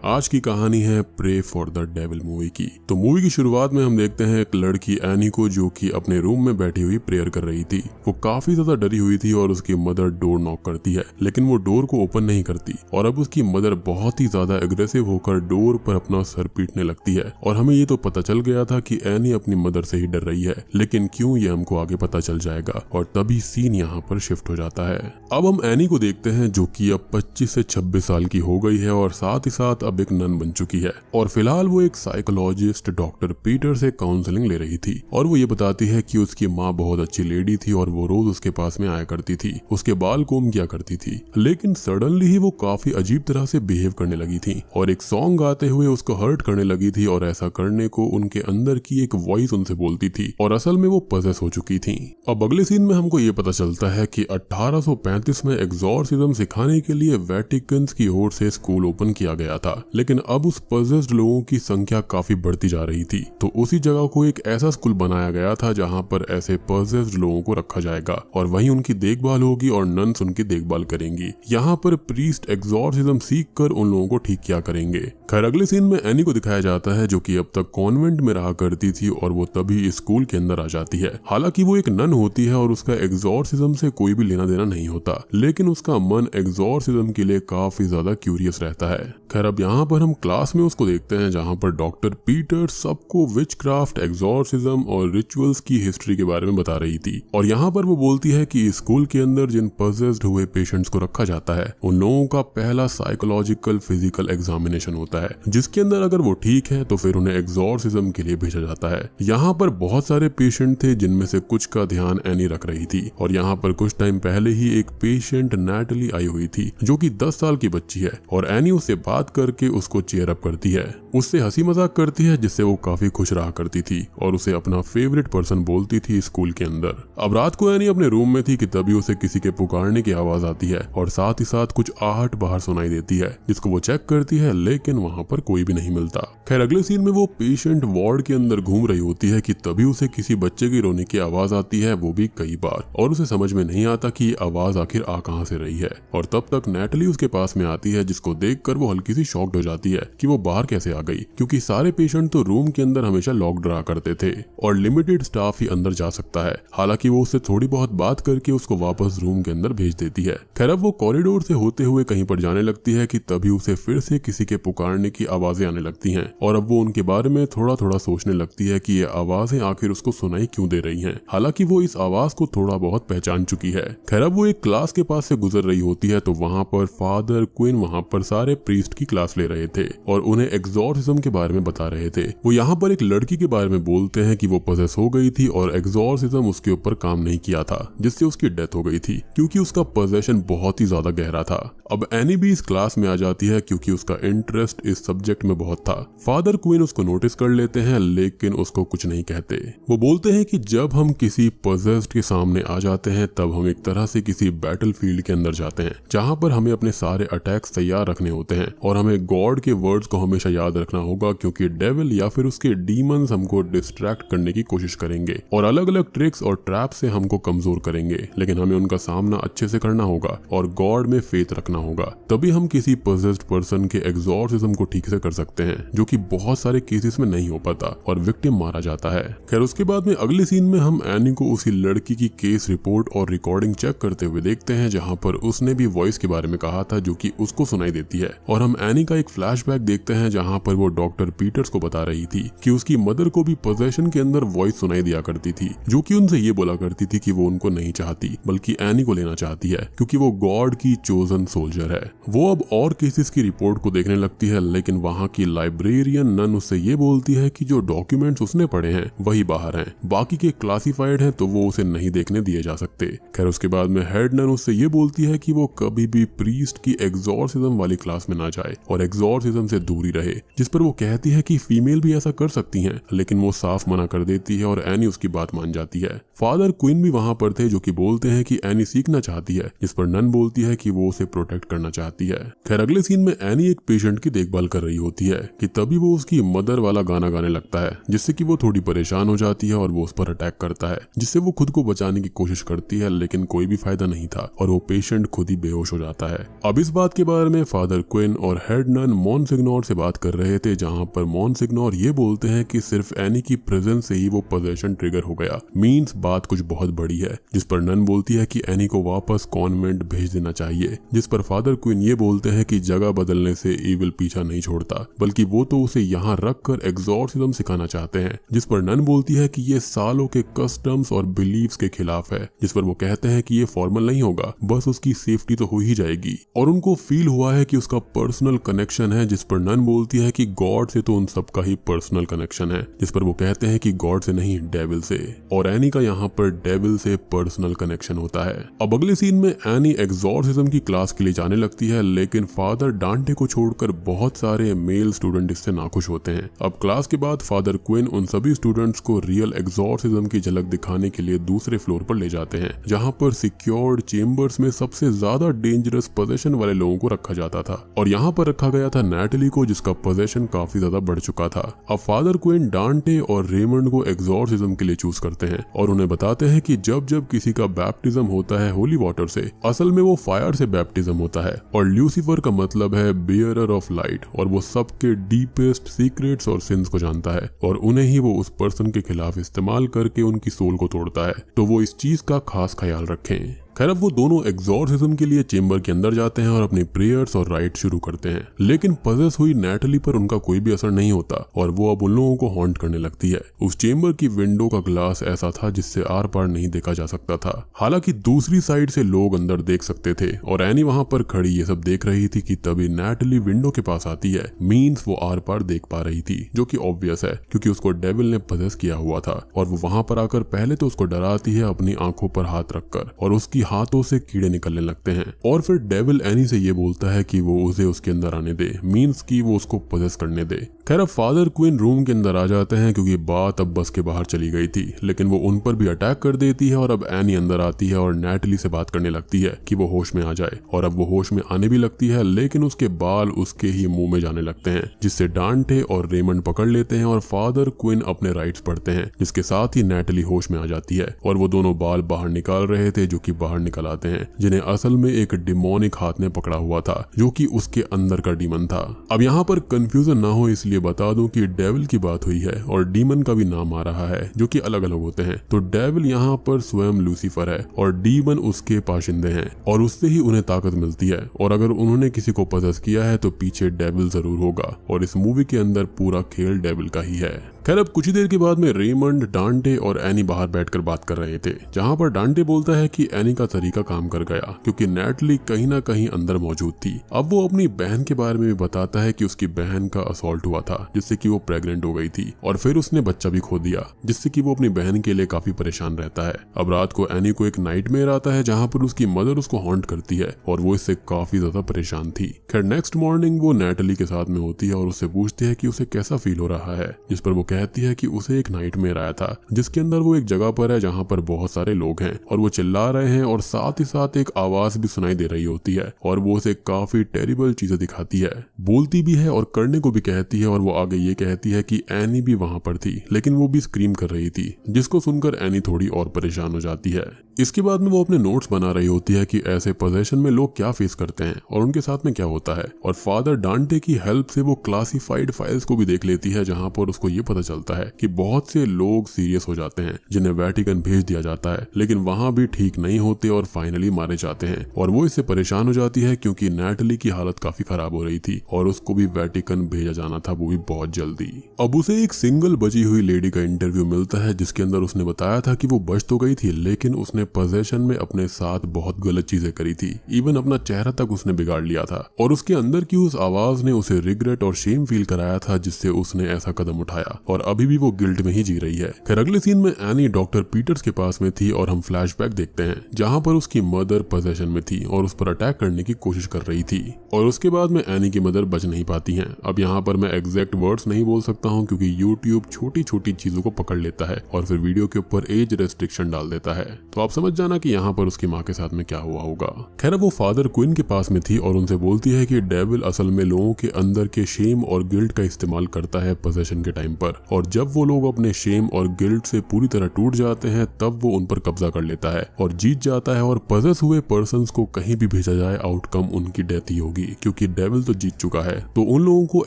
आज की कहानी है prey for the devil movie की। तो मूवी की शुरुआत में हम देखते हैं एक लड़की एनी को, जो कि अपने रूम में बैठी हुई प्रेयर कर रही थी। वो काफी ज्यादा डरी हुई थी और उसकी मदर डोर नॉक करती है, लेकिन वो डोर को ओपन नहीं करती और अब उसकी मदर बहुत ही ज्यादा एग्रेसिव होकर डोर पर अपना सर पीटने लगती है। और हमें ये तो पता चल गया था कि एनी अपनी मदर से ही डर रही है, लेकिन क्यों ये हमको आगे पता चल जाएगा। और तभी सीन यहाँ पर शिफ्ट हो जाता है। अब हम एनी को देखते हैं, जो कि अब 25 से 26 साल की हो गई है और साथ ही साथ अब एक नन बन चुकी है। और फिलहाल वो एक साइकोलॉजिस्ट डॉक्टर पीटर से काउंसलिंग ले रही थी और वो ये बताती है कि उसकी माँ बहुत अच्छी लेडी थी और वो रोज उसके पास में आया करती थी, उसके बाल कोम किया करती थी। लेकिन सडनली ही वो काफी अजीब तरह से बिहेव करने लगी थी और एक सॉन्ग गाते हुए उसको हर्ट करने लगी थी। और ऐसा करने को उनके अंदर की एक वॉइस उनसे बोलती थी और असल में वो पजेस हो चुकी थी। अब अगले सीन में हमको ये पता चलता है कि 1835 में एग्जॉर्सिज्म सिखाने के लिए वेटिकन की ओर से स्कूल ओपन किया गया था, लेकिन अब उस पजेस्ड लोगों की संख्या काफी बढ़ती जा रही थी। तो उसी जगह को एक ऐसा स्कूल बनाया गया था जहां पर ऐसे पजेस्ड लोगों को रखा जाएगा और वहीं उनकी देखभाल होगी और नन्स उनकी देखभाल करेंगी। यहाँ पर प्रीस्ट एग्जॉर्सिज्म सीख कर उन लोगों को ठीक किया करेंगे। खैर अगले सीन में एनी को दिखाया जाता है, जो कि अब तक कॉन्वेंट में रहा करती थी और वो तभी स्कूल के अंदर आ जाती है। हालांकि वो एक नन होती है और उसका एग्जॉर्सिज्म से कोई भी लेना देना नहीं होता, लेकिन उसका मन एग्जॉर्सिज्म के लिए काफी ज्यादा क्यूरियस रहता है। खैर अब यहाँ पर हम क्लास में उसको देखते हैं, जहाँ पर डॉक्टर पीटर सबको विचक्राफ्ट, एग्जॉर्सिज्म और रिचुअल्स की हिस्ट्री के बारे में बता रही थी। और यहाँ पर वो बोलती है कि स्कूल के अंदर जिन पजेस्ड हुए पेशेंट्स को रखा जाता है, उन लोगों का पहला साइकोलॉजिकल फिजिकल एग्जामिनेशन होता है, जिसके अंदर अगर वो ठीक है तो फिर उन्हें एग्जॉर्सिज्म के लिए भेजा जाता है। यहाँ पर बहुत सारे पेशेंट थे, जिनमें से कुछ का ध्यान एनी रख रही थी। और यहाँ पर कुछ टाइम पहले ही एक पेशेंट नैटली आई हुई थी, जो कि 10 साल की बच्ची है और एनी उससे बात करके उसको चीयर अप करती है, उससे हंसी मजाक करती है, जिससे वो काफी खुश रहा करती थी और उसे अपना फेवरेट पर्सन बोलती थी स्कूल के अंदर। अब रात को एनी अपने रूम में थी कि तभी उसे किसी के पुकारने की आवाज आती है और साथ ही साथ कुछ आहट बाहर सुनाई देती है, जिसको वो चेक करती है, लेकिन वहाँ पर कोई भी नहीं मिलता। खैर अगले सीन में वो पेशेंट वार्ड के अंदर घूम रही होती है कि तभी उसे किसी बच्चे की रोने की आवाज आती है, वो भी कई बार, और उसे समझ में नहीं आता कि ये आवाज आखिर आ कहां से रही है। और तब तक नैटली उसके पास में आती है, जिसको देखकर वो हल्की सी शॉक्ड हो जाती है कि वो बाहर कैसे आ गई, क्योंकि सारे पेशेंट तो रूम के अंदर हमेशा लॉक्ड रहा करते थे और लिमिटेड स्टाफ ही अंदर जा सकता है। हालांकि वो उससे थोड़ी बहुत बात करके उसको वापस रूम के अंदर भेज देती है। खैर अब वो कॉरिडोर से होते हुए कहीं पर जाने लगती है कि तभी उसे फिर से किसी के पुकारने की आवाजें आने लगती हैं और अब वो उनके बारे में थोड़ा थोड़ा सोचने लगती है कि ये आवाजें आखिर उसको सुनाई क्यों दे रही हैं। हालांकि वो इस आवाज को थोड़ा बहुत पहचान चुकी है। खैर अब वो एक क्लास के पास से गुजर रही होती है, तो वहाँ पर फादर क्वीन वहाँ पर सारे प्रीस्ट की क्लास ले रहे थे और उन्हें एग्जॉर्सिज्म के बारे में बता रहे थे। वो यहाँ पर एक लड़की के बारे में बोलते हैं कि वो पजेस हो गई थी और एग्जॉर्सिज्म उसके ऊपर काम नहीं किया था, जिससे उसकी डेथ हो गई थी, क्योंकि उसका पोजेशन बहुत ही ज्यादा गहरा था। अब एनी भी इस क्लास में आ जाती है क्योंकि उसका इंटरेस्ट इस सब्जेक्ट में बहुत था। फादर क्वीन उसको नोटिस कर लेते हैं, लेकिन उसको कुछ नहीं कहते। वो बोलते हैं कि जब हम किसी पोजेस्ड के सामने आ जाते हैं, तब हम एक तरह से किसी बैटलफील्ड के अंदर जाते हैं, जहां पर हमें अपने सारे अटैक्स तैयार रखने होते हैं और हमें गॉड के वर्ड्स को हमेशा याद रखना होगा, क्योंकि डेविल या फिर उसके डीमंस हमको डिस्ट्रैक्ट करने की कोशिश करेंगे और अलग अलग ट्रिक्स और ट्रैप से हमको कमजोर करेंगे, लेकिन हमें उनका सामना अच्छे से करना होगा और गॉड में फेथ रखना होगा। तभी हम किसी पोजेस्ड पर्सन के एग्जॉर्सिज्म को ठीक से कर सकते हैं, जो कि बहुत सारे केसेस में नहीं हो पाता और विक्टिम मारा जाता है। खैर उसके बाद में अगले सीन में हम एनी को उसी लड़की की केस रिपोर्ट और रिकॉर्डिंग चेक करते हुए देखते हैं, जहां पर उसने भी वॉइस के बारे में कहा था, जो कि उसको सुनाई देती है। और हम एनी का एक फ्लैशबैक देखते हैं, जहां पर वो डॉक्टर पीटर्स को बता रही थी कि उसकी मदर को भी पोजेशन के अंदर वॉइस सुनाई दिया करती थी, जो कि उनसे ये बोला करती थी कि वो उनको नहीं चाहती, बल्कि एनी को लेना चाहती है, क्योंकि वो गॉड की चोजन सोल्जर है। वो अब और केसेस की रिपोर्ट को देखने लगती है, लेकिन वहाँ की लाइब्रेरियन नन उससे ये बोलती है कि जो डॉक्यूमेंट्स उसने पढ़े हैं वही बाहर हैं, बाकी के क्लासिफाइड हैं, तो वो उसे नहीं देखने दिए जा सकते। खैर उसके बाद में हेड नन उससे ये बोलती है कि वो कभी भी प्रीस्ट की एग्जॉर्सिज्म वाली क्लास में ना जाए और एग्जॉर्सिज्म से दूरी रहे, जिस पर वो कहती है कि फीमेल भी ऐसा कर सकती हैं, लेकिन वो साफ मना कर देती है और एनी उसकी बात मान जाती है। फादर क्विन भी वहाँ पर थे जो कि बोलते हैं कि एनी सीखना चाहती है, जिस पर नन बोलती है कि वो उसे प्रोटेक्ट करना चाहती है। खैर अगले सीन में एनी एक पेशेंट की देखभाल कर रही होती है कि तभी वो उसकी मदर वाला गाना गाने लगता है, जिससे कि वो थोड़ी परेशान हो जाती है और वो उस पर अटैक करता है, जिससे वो खुद को बचाने की कोशिश करती है, लेकिन कोई भी फायदा नहीं था और वो पेशेंट खुद ही बेहोश हो जाता है। अब इस बात के बारे में फादर क्विन और हेड नन मॉन्सिग्नोर से बात कर रहे थे, जहाँ पर मॉन्सिग्नोर ये बोलते हैं कि सिर्फ एनी की प्रेजेंस से ही वो पोजेशन ट्रिगर हो गया, मींस बात कुछ बहुत बड़ी है। जिस पर नन बोलती है कि एनी को वापस कॉन्वेंट भेज देना चाहिए, जिस पर फादर क्विन ये बोलते हैं कि जगह बदलने से इविल पीछा नहीं छोड़ता, बल्कि वो तो उसे यहाँ रख कर एग्जॉर्सिज्म सिखाना चाहते हैं। जिस पर नन बोलती है कि ये सालों के कस्टम्स और बिलीव्स के खिलाफ है, जिस पर वो कहते हैं कि ये फॉर्मल नहीं होगा, बस उसकी सेफ्टी तो हो ही जाएगी। और उनको फील हुआ है कि उसका पर्सनल कनेक्शन है, जिस पर नन बोलती है कि गॉड से तो उन सबका ही पर्सनल कनेक्शन है, जिस पर वो कहते हैं कि गॉड से नहीं डेविल से, और एनी का यहाँ पर डेविल से पर्सनल कनेक्शन होता है। अब अगले सीन में एनी एग्जॉर्सिज्म की क्लास के लिए जाने लगती है, लेकिन फादर डांटे को छोड़कर बहुत सारे मेल स्टूडेंट इससे नाखुश होते हैं। अब क्लास के बाद फादर क्विन उन सभी स्टूडेंट्स को रियल एग्जॉर्सिज्म की झलक दिखाने के लिए दूसरे फ्लोर पर ले जाते हैं, जहाँ पर सिक्योर्ड चेम्बर्स में सबसे ज्यादा डेंजरस पोजेशन वाले लोगों को रखा जाता था, और यहाँ पर रखा गया था नैटली को, जिसका पोजेशन काफी ज्यादा बढ़ चुका था। अब फादर क्विन डांटे और रेमंड को एग्जॉर्सिज्म के लिए चूज करते हैं और उन्हें बताते हैं कि जब जब किसी का बैप्टिज्म होता है होली वाटर से, असल में वो फायर से बैप्टिज्म होता है, और ल्यूसीफर का मतलब है बियरर ऑफ लाइट, और वो सबके डीपेस्ट सीक्रेट्स और सिंस को जानता है और उन्हें ही वो उस पर्सन के खिलाफ इस्तेमाल करके उनकी सोल को तोड़ता है। तो वो इस चीज का खास ख्याल रखें। खैर अब वो दोनों एग्जॉर्सिज्म के लिए चेम्बर के अंदर जाते हैं और अपनी प्रेयर्स और राइट शुरू करते हैं, लेकिन पजेस हुई नैटली पर उनका कोई भी असर नहीं होता और वो अब उन लोगों को हॉन्ट करने लगती है। उस चेम्बर की विंडो का ग्लास ऐसा था जिससे आर पार नहीं देखा जा सकता था, हालांकि दूसरी साइड से लोग अंदर देख सकते थे, और एनी वहां पर खड़ी ये सब देख रही थी कि तभी नैटली विंडो के पास आती है, मींस वो आर पार देख पा रही थी, जो कि ऑब्वियस है क्योंकि उसको डेविल ने पजेस किया हुआ था। और वो वहां पर आकर पहले तो उसको डराती है अपनी आंखों पर हाथ रखकर, और उसकी हाथों से कीड़े निकलने लगते हैं, और फिर डेविल एनी से ये बोलता है कि वो उसे उसके अंदर आने दे, मींस कि वो उसको पोजेस करने दे। खैर अब फादर क्विन रूम के अंदर आ जाते हैं क्योंकि बात अब बस के बाहर चली गई थी, लेकिन वो उन पर भी अटैक कर देती है और अब एनी अंदर आती है और नैटली से बात करने लगती है कि वो होश में आ जाए, और अब वो होश में आने भी लगती है, लेकिन उसके बाल उसके ही मुंह में जाने लगते हैं, जिससे डांटे और रेमंड पकड़ लेते हैं और फादर क्विन अपने राइट्स पढ़ते हैं, जिसके साथ ही नैटली होश में आ जाती है और वो दोनों बाल बाहर निकाल रहे थे जो कि बाहर निकल आते हैं, जिन्हें असल में एक डिमोनिक हाथ ने पकड़ा हुआ था, जो कि उसके अंदर का डीमन था। अब यहाँ पर कंफ्यूजन ना हो इसलिए बता दूं कि डेविल की बात हुई है और डीमन का भी नाम आ रहा है, जो कि अलग अलग होते हैं। तो डेविल यहाँ पर स्वयं लूसीफर है और डीमन उसके पाशिंदे हैं, और उससे ही उन्हें ताकत मिलती है, और अगर उन्होंने किसी को पजेस किया है तो पीछे डेविल जरूर होगा, और इस मूवी के अंदर पूरा खेल डेविल का ही है। खैर अब कुछ ही देर के बाद में रेमंड, डांटे और एनी बाहर बैठकर बात कर रहे थे, जहां पर डांटे बोलता है कि एनी का तरीका काम कर गया क्योंकि नैटली कहीं ना कहीं अंदर मौजूद थी। अब वो अपनी बहन के बारे में भी बताता है कि उसकी बहन का असॉल्ट हुआ था, जिससे कि वो प्रेग्नेंट हो गई थी, और फिर उसने बच्चा भी खो दिया, जिससे कि वो अपनी बहन के लिए काफी परेशान रहता है। अब रात को एनी को एक नाइटमेयर आता है जहाँ पर उसकी मदर उसको हॉन्ट करती है और वो इससे काफी ज्यादा परेशान थी। खैर नेक्स्ट मॉर्निंग वो नैटली के साथ में होती है और उससे पूछती है कि उसे कैसा फील हो रहा है, जिस पर वो कहती है कि उसे एक नाइटमेयर आया था जिसके अंदर वो एक जगह पर है जहाँ पर बहुत सारे लोग हैं और वो चिल्ला रहे हैं, और साथ ही साथ एक आवाज भी सुनाई दे रही होती है, और वो उसे काफी टेरिबल चीजें दिखाती है, बोलती भी है और करने को भी कहती है। और वो आगे ये कहती है कि एनी भी वहां पर थी, लेकिन वो भी स्क्रीम कर रही थी, जिसको सुनकर एनी थोड़ी और परेशान हो जाती है। इसके बाद में वो अपने नोट्स बना रही होती है कि ऐसे पोजेशन में लोग क्या फेस करते हैं और उनके साथ में क्या होता है, और फादर डांटे की हेल्प से वो क्लासिफाइड फाइल्स को भी देख लेती है, जहाँ पर उसको ये पता चलता है कि बहुत से लोग सीरियस हो जाते हैं जिन्हें वेटिकन भेज दिया जाता है, लेकिन वहां भी ठीक नहीं होते और फाइनली मारे जाते हैं। और वो इससे परेशान हो जाती है क्योंकि नैटली की हालत काफी खराब हो रही थी और उसको भी वेटिकन भेजा जाना था, वो भी बहुत जल्दी। अब उसे एक सिंगल बची हुई लेडी का इंटरव्यू मिलता है जिसके अंदर उसने बताया था कि वो बच तो गई थी, लेकिन उसने पोजेशन में अपने साथ बहुत गलत चीजें करी थी, इवन अपना चेहरा तक उसने बिगाड़ लिया था, और उसके अंदर की उस आवाज ने उसे रिग्रेट और शेम फील कराया था, जिससे उसने ऐसा कदम उठाया। और अभी भी वो गिल्ट में ही जी रही है। खैर अगले सीन में एनी डॉक्टर पीटर्स के पास में थी और हम फ्लैशबैक देखते हैं जहाँ पर उसकी मदर पोजेशन में थी और उस पर अटैक करने की कोशिश कर रही थी और उसके बाद में एनी की मदर बच नहीं पाती हैं। अब यहाँ पर मैं एग्जैक्ट वर्ड्स नहीं बोल सकता हूँ क्योंकि यूट्यूब छोटी छोटी चीजों को पकड़ लेता है और फिर वीडियो के ऊपर एज रेस्ट्रिक्शन डाल देता है, तो आप समझ जाना कि यहाँ पर उसकी माँ के साथ में क्या हुआ होगा। खैर वो फादर क्वीन के पास में थी और उनसे बोलती है कि डेविल असल में लोगों के अंदर के शेम और गिल्ट का इस्तेमाल करता है पोजेशन के टाइम पर, और जब वो लोग अपने शेम और गिल्ट से पूरी तरह टूट जाते हैं तब वो उन पर कब्जा कर लेता है और जीत जाता है, और पजेस हुए पर्संस को कहीं भी भेजा जाए आउटकम उनकी डेथ ही होगी क्योंकि डेविल तो जीत चुका है। तो उन लोगों को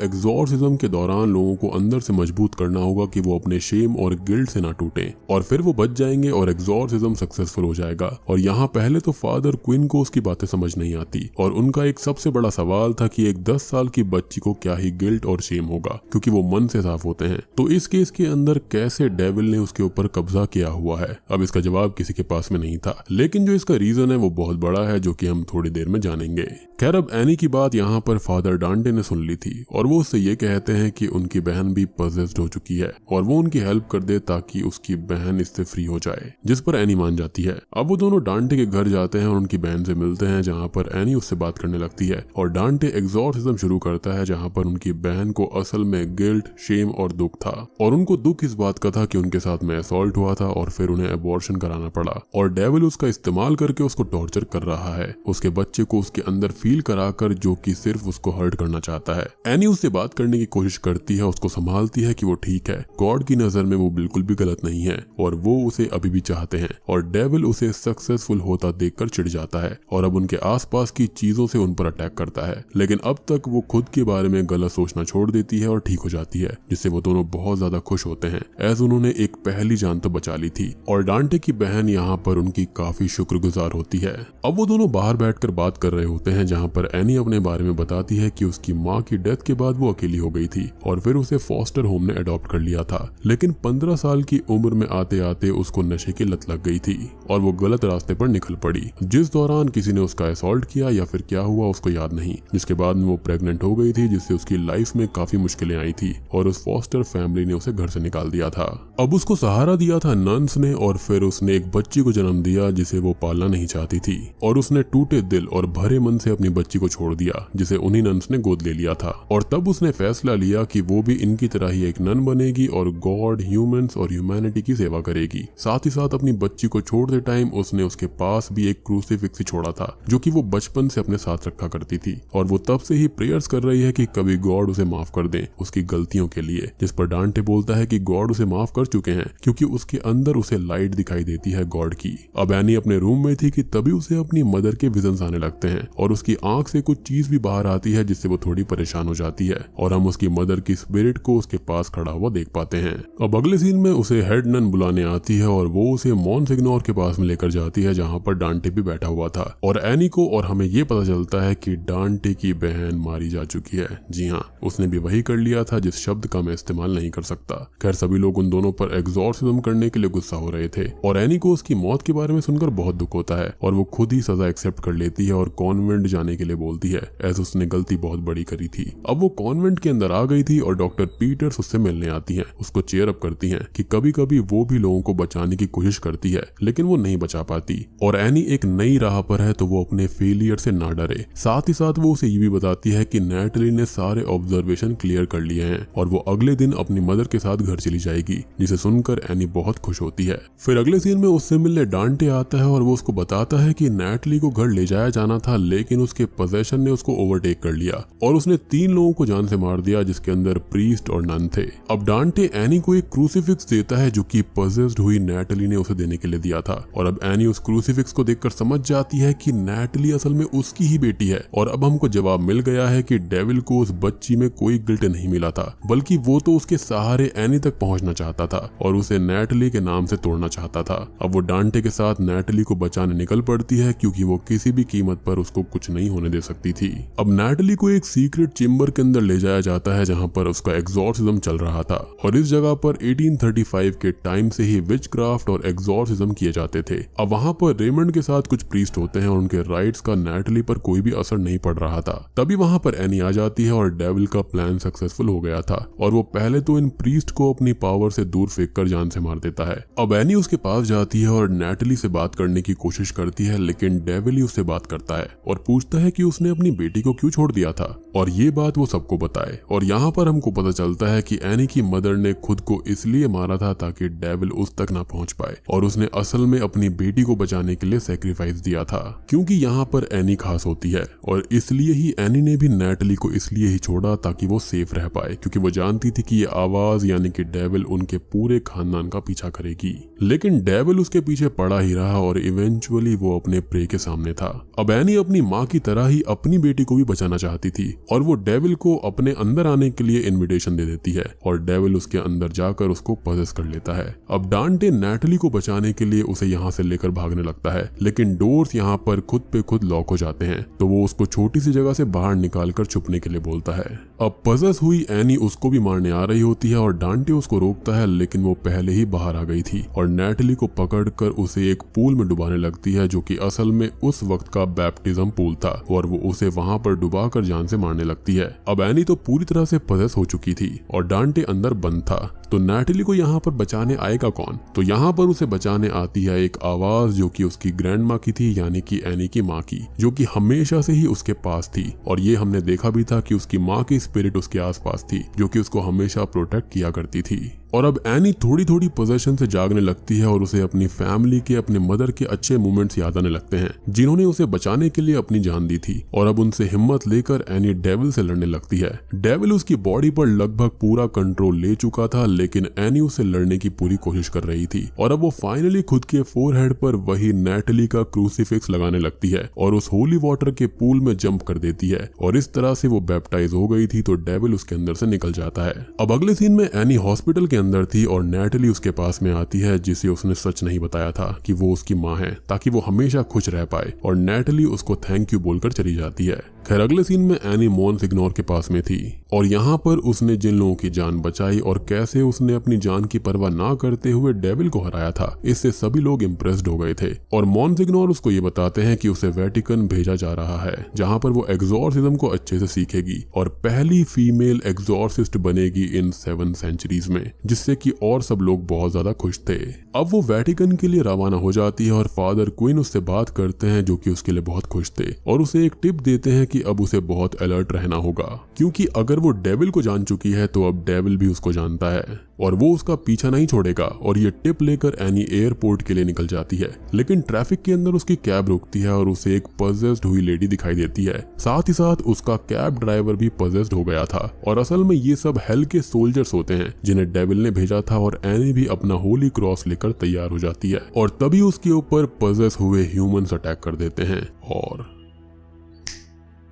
एग्जॉर्सिज्म के दौरान लोगों को अंदर से मजबूत करना होगा कि वो अपने शेम और गिल्ट से ना टूटे और फिर वो बच जाएंगे और एग्जॉर्सिज्म सक्सेसफुल हो जाएगा। और यहाँ पहले तो फादर क्वीन को उसकी बातें समझ नहीं आती और उनका एक सबसे बड़ा सवाल था कि एक 10 साल की बच्ची को क्या ही गिल्ट और शेम होगा क्योंकि वो मन से साफ होते हैं। तो इस केस के अंदर कैसे डेविल ने उसके ऊपर कब्जा किया हुआ है, अब इसका जवाब किसी के पास में नहीं था, लेकिन जो इसका रीजन है वो बहुत बड़ा है जो कि हम थोड़ी देर में जानेंगे। खैर अब एनी की बात यहाँ पर फादर डांटे ने सुन ली थी और वो उससे ये कहते हैं कि उनकी बहन भी पजेस्ड हो चुकी है और वो उनकी हेल्प कर दे ताकि उसकी बहन इससे फ्री हो जाए, जिस पर एनी मान जाती है। अब वो दोनों डांटे के घर जाते हैं और उनकी बहन से मिलते हैं जहाँ पर एनी उससे बात करने लगती है और डांटे एग्जॉर्सिज्म शुरू करता है जहाँ पर उनकी बहन को असल में गिल्ट, शेम और दुख था और उनको दुख इस बात का था कि उनके साथ में असॉल्ट हुआ था और फिर उन्हें अबॉर्शन कराना पड़ा और डेविल उसका इस्तेमाल करके उसको टॉर्चर कर रहा है, उसके बच्चे को उसके अंदर फील कराकर जो कि सिर्फ उसको हर्ट करना चाहता है। एनी उससे बात करने की कोशिश करती है, उसको संभालती है कि वो ठीक है, गॉड की नजर में वो बिल्कुल भी गलत नहीं है और वो उसे अभी भी चाहते हैं, और डेविल उसे सक्सेसफुल होता देखकर चिढ़ जाता है और अब उनके आसपास की चीजों से उन पर अटैक करता है। लेकिन अब तक वो खुद के बारे में गलत सोचना छोड़ देती है और ठीक हो जाती है, जिससे वो दोनों बहुत ज्यादा खुश होते हैं एज उन्होंने एक पहली जान तो बचा ली थी। और डांटे की बहन यहाँ पर उनकी काफी शुक्रगुजार होती है। अब वो दोनों बाहर बैठकर बात कर रहे होते हैं जहाँ पर एनी अपने बारे में बताती है कि उसकी माँ की डेथ के बाद वो अकेली हो गई थी और फिर उसे फॉस्टर होम ने अडॉप्ट कर लिया था, लेकिन 15 साल की उम्र में आते आते उसको नशे की लत लग गई थी और वो गलत रास्ते पर निकल पड़ी, जिस दौरान किसी ने उसका असॉल्ट किया या फिर क्या हुआ उसको याद नहीं, जिसके बाद में वो प्रेग्नेंट हो गई थी जिससे उसकी लाइफ में काफी मुश्किलें आई थी और उस फॉस्टर फैमिली ने उसे घर से निकाल दिया था। अब उसको सहारा दिया था नन्स ने और फिर उसने एक बच्ची को जन्म दिया जिसे वो पालना नहीं चाहती थी और उसने टूटे दिल और भरे मन से अपनी बच्ची को छोड़ दिया जिसे उन्हीं नन्स ने गोद ले लिया था। और तब उसने फैसला लिया कि वो भी इनकी तरह ही एक नन बनेगी और गॉड, ह्यूमंस और ह्यूमैनिटी की सेवा करेगी। साथ ही साथ अपनी बच्ची को छोड़ते टाइम उसने उसके पास भी एक क्रूसीफिक्स छोड़ा था जो कि वो बचपन से अपने साथ रखा करती थी और वो तब से ही प्रेयर्स कर रही है कि कभी गॉड उसे माफ कर दे उसकी गलतियों के लिए, जिस पर डांटे बोलता है कि गॉड उसे माफ कर चुके हैं क्योंकि उसके अंदर उसे लाइट दिखाई देती है गॉड की। अब एनी अपने रूम में थी कि तभी उसे अपनी मदर के विजन्स आने लगते हैं और उसकी आंख से कुछ चीज भी बाहर आती है जिससे वो थोड़ी परेशान हो जाती है और हम उसकी मदर की स्पिरिट को उसके पास खड़ा हुआ देख पाते हैं। अब अगले सीन में उसे हेड नन बुलाने आती है और वो उसे मॉन्सिग्नोर के पास में लेकर जाती है जहाँ पर डांटे भी बैठा हुआ था और एनी को और हमें ये पता चलता है कि डांटे की बहन मारी जा चुकी है। जी हाँ, उसने भी वही कर लिया था जिस शब्द का मैं इस्तेमाल नहीं कर सकता। खैर सभी लोग उन दोनों पर एग्जॉर्सिज्म करने के लिए गुस्सा हो रहे थे और एनी को उसकी मौत के बारे में सुनकर बहुत दुख होता है और वो खुद ही सजा एक्सेप्ट कर लेती है और कॉन्वेंट जाने के लिए बोलती है एज उसने गलती बहुत बड़ी करी थी। अब वो कॉन्वेंट के अंदर आ गई थी और डॉक्टर पीटर्स उससे मिलने आती हैं, उसको चेयर अप करती हैं कि कभी कभी वो भी लोगों को बचाने की कोशिश करती है लेकिन वो नहीं बचा पाती और एनी एक नई राह पर है तो वो अपने फेलियर से ना डरे। साथ ही साथ वो उसे ये भी बताती है कि नैटली ने सारे ऑब्जर्वेशन क्लियर कर लिए हैं और वो अगले दिन अपनी मदर के साथ घर चली जाएगी, जिसे सुनकर एनी बहुत खुश होती है। फिर अगले सीन में उससे मिलने डांटे आता है और वो उसको बताता है कि नैटली को घर ले जाया जाना था लेकिन उसके पोजेशन ने उसको ओवरटेक कर लिया और उसने 3 लोगों को जान से मार दिया जिसके अंदर प्रीस्ट और नन थे। अब डांटे एनी को एक क्रूसीफिक्स देता है जो कि पोजेस्ड हुई नैटली ने उसे देने के लिए दिया था और अब एनी उस क्रूसीफिक्स को देखकर समझ जाती है कि नैटली असल में उसकी ही बेटी है और अब हमको जवाब मिल गया है कि डेविल को उस बच्ची में कोई गिल्ट नहीं मिला था बल्कि वो तो उसके सहारे एनी तक पहुंचना चाहता था और उसे नैटली के नाम से तोड़ना चाहता था। अब वो डांटे के साथ नैटली को बचाने निकल पड़ती है क्योंकि वो किसी भी कीमत पर उसको कुछ नहीं होने दे सकती थी। अब नैटली को एक सीक्रेट चेम्बर के अंदर ले जाया जाता है जहाँ पर उसका एग्जॉर्सिज्म चल रहा था और इस जगह पर 1835 के टाइम से ही विचक्राफ्ट और एग्जॉर्सिज्म किए जाते थे। अब वहाँ पर रेमंड के साथ कुछ प्रीस्ट होते हैं और उनके राइट्स का नैटली पर कोई भी असर नहीं पड़ रहा था। तभी वहाँ पर एनी आ जाती है और डेविल का प्लान सक्सेसफुल हो गया था और वो पहले तो तो इन प्रीस्ट को अपनी पावर से दूर फेंककर जान से मार देता है। अब एनी उसके पास जाती है और नैटली से बात करने की कोशिश करती है, लेकिन डेविल ही उससे बात करता है और पूछता है कि उसने अपनी बेटी को क्यों छोड़ दिया था और ये बात वो सबको बताए। और यहाँ पर हमको पता चलता है कि एनी की मदर ने खुद को इसलिए मारा था ताकि डेविल उस तक ना पहुंच पाए और उसने असल में अपनी बेटी को बचाने के लिए सैक्रिफाइस दिया था, क्योंकि यहाँ पर एनी खास होती है और इसलिए ही एनी ने भी नैटली को इसलिए ही छोड़ा ताकि वो सेफ रह पाए, क्योंकि वो जानती थी कि ये आवाज यानी कि डेविल उनके पूरे खानदान का पीछा करेगी। लेकिन डेविल उसके पीछे पड़ा ही रहा और इवेंचुअली वो अपने प्रे के सामने था। अब एनी अपनी माँ की तरह ही अपनी बेटी को भी बचाना चाहती थी और वो डेविल को अपने अंदर आने के लिए इनविटेशन दे देती है और डेविल उसके अंदर जाकर उसको पजेस कर लेता है। अब डांटे नैटली को बचाने के लिए उसे यहाँ से लेकर भागने लगता है, लेकिन डोर्स यहाँ पर खुद पे खुद लॉक हो जाते हैं, तो वो उसको छोटी सी जगह से बाहर निकालकर छुपने के लिए बोलता है। अब पजेस हुई एनी उसको भी मारने आ रही होती है और डांटे उसको रोकता है, लेकिन वो पहले ही बाहर आ गई थी और नैटली को पकड़कर उसे एक पूल में डुबाने लगती है, जो कि असल में उस वक्त का बैप्टिज्म पूल था और वो उसे वहां पर डुबाकर जान से मारने लगती है। अब एनी तो पूरी तरह से पजेस हो चुकी थी और डांटे अंदर बंद था, तो नैटली को यहाँ पर बचाने आएगा कौन? तो यहाँ पर उसे बचाने आती है एक आवाज जो कि उसकी ग्रैंड माँ की थी, यानी कि एनी की माँ की, जो कि हमेशा से ही उसके पास थी और ये हमने देखा भी था कि उसकी माँ की स्पिरिट उसके आसपास थी, जो कि उसको हमेशा प्रोटेक्ट किया करती थी। और अब एनी थोड़ी थोड़ी पोजेशन से जागने लगती है और उसे अपनी फैमिली के, अपने मदर के अच्छे मोमेंट्स याद आने लगते हैं जिन्होंने उसे बचाने के लिए अपनी जान दी थी। और अब उनसे हिम्मत लेकर एनी डेविल से लड़ने लगती है। डेविल उसकी बॉडी पर लगभग पूरा कंट्रोल ले चुका था, लेकिन एनी उसे लड़ने की पूरी कोशिश कर रही थी और अब वो फाइनली खुद के फोरहेड पर वही नैटली का क्रूसीफिक्स लगाने लगती है और उस होली वाटर के पूल में जंप कर देती है और इस तरह से वो बैप्टाइज हो गई थी, तो डेविल उसके अंदर से निकल जाता है। अब अगले सीन में एनी हॉस्पिटल के अंदर थी और नैटली उसके पास में आती है, जिसे उसने सच नहीं बताया था कि वो उसकी माँ है, ताकि वो हमेशा खुश रह पाए, और नैटली उसको थैंक यू बोलकर चली जाती है। खैर अगले सीन में एनी मोनसिग्नोर के पास में थी और यहाँ पर उसने जिन लोगों की जान बचाई और कैसे उसने अपनी जान की परवाह ना करते हुए डेविल को हराया था, इससे सभी लोग इम्प्रेस्ड हो गए थे। और मोनसिग्नोर उसको ये बताते हैं कि उसे वेटिकन भेजा जा रहा है, जहाँ पर वो एग्जॉर्सिज्म को अच्छे से सीखेगी और पहली फीमेल एग्जॉर्सिस्ट बनेगी इन 7 सेंचुरीज में, जिससे कि और सब लोग बहुत ज्यादा खुश थे। अब वो वेटिकन के लिए रवाना हो जाती है और फादर क्वीन उससे बात करते हैं, जो कि उसके लिए बहुत खुश थे और उसे एक टिप देते हैं कि अब उसे बहुत अलर्ट रहना होगा, क्योंकि अगर वो डेविल को जान चुकी है तो अब डेविल भी उसको जानता है और वो उसका पीछा नहीं छोड़ेगा। और ये टिप लेकर एनी एयरपोर्ट के लिए निकल जाती है, लेकिन ट्रैफिक के अंदर उसकी कैब रुकती है और उसे एक पजेस्ड हुई लेडी दिखाई देती है। साथ ही साथ उसका कैब ड्राइवर भी पजेस्ड हो गया था और असल में ये सब हेल के सोल्जर्स होते हैं जिन्हें डेविल ने भेजा था। और एनी भी अपना होली क्रॉस लेकर तैयार हो जाती है और तभी उसके ऊपर पजेस हुए ह्यूमंस अटैक कर देते हैं और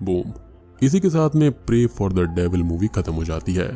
बूम। इसी के साथ में prey for the devil movie खत्म हो जाती है।